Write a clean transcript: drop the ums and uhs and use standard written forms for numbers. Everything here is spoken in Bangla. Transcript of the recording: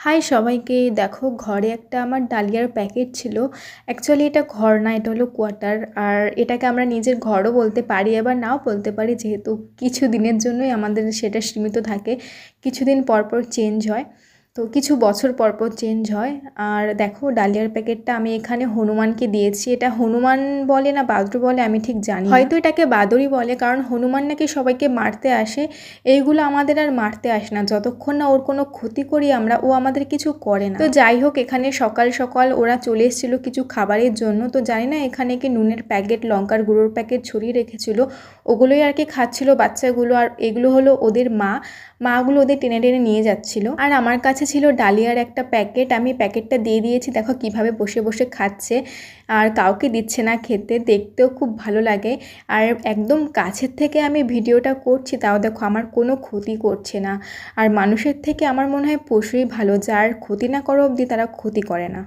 হাই সবাইকে, দেখো ঘরে একটা আমার ডালিয়ার প্যাকেট ছিল। অ্যাকচুয়ালি এটা ঘর না, এটা হলো কোয়ার্টার। আর এটাকে আমরা নিজের ঘরও বলতে পারি, আবার নাও বলতে পারি, যেহেতু কিছু দিনের জন্যই আমাদের সেটা সীমিত থাকে, কিছুদিন পর পর চেঞ্জ হয়। তো কিছু বছর পর পর চেঞ্জ হয়। আর দেখো ডালিয়ার প্যাকেটটা আমি এখানে হনুমানকে দিয়েছি। এটা হনুমান বলে না বাদুড় বলে আমি ঠিক জানি না। হয়তো এটাকে বাদুড়ই বলে, কারণ হনুমান নাকি সবাইকে মারতে আসে। এইগুলো আমাদের আর মারতে আসে না, যতক্ষণ না ওর কোনো ক্ষতি করি আমরা, ও আমাদের কিছু করে না। তো যাই হোক, এখানে সকাল সকাল ওরা চলে এসেছিলো কিছু খাবারের জন্য। তো জানি না এখানে কি নুনের প্যাকেট, লঙ্কার গুঁড়োর প্যাকেট ছড়িয়ে রেখেছিল, ওগুলোই আর কি খাচ্ছিল বাচ্চাগুলো। আর এগুলো হলো ওদের মাগুলো ওদের টেনে টেনে নিয়ে যাচ্ছিল। আর আমার কাছে ছিল ডালিয়ার একটা প্যাকেট, আমি প্যাকেটটা দিয়ে দিয়েছি। দেখো কিভাবে বসে বসে খাচ্ছে, আর কাউকে দিচ্ছে না খেতে, দেখতেও খুব ভালো লাগে। আর একদম কাছের থেকে আমি ভিডিওটা করছি, তাও দেখো আমার কোনো ক্ষতি করছে না। আর মানুষের থেকে আমার মনে হয় পশুই ভালো, যার ক্ষতি না করা অবধি তারা ক্ষতি করে না।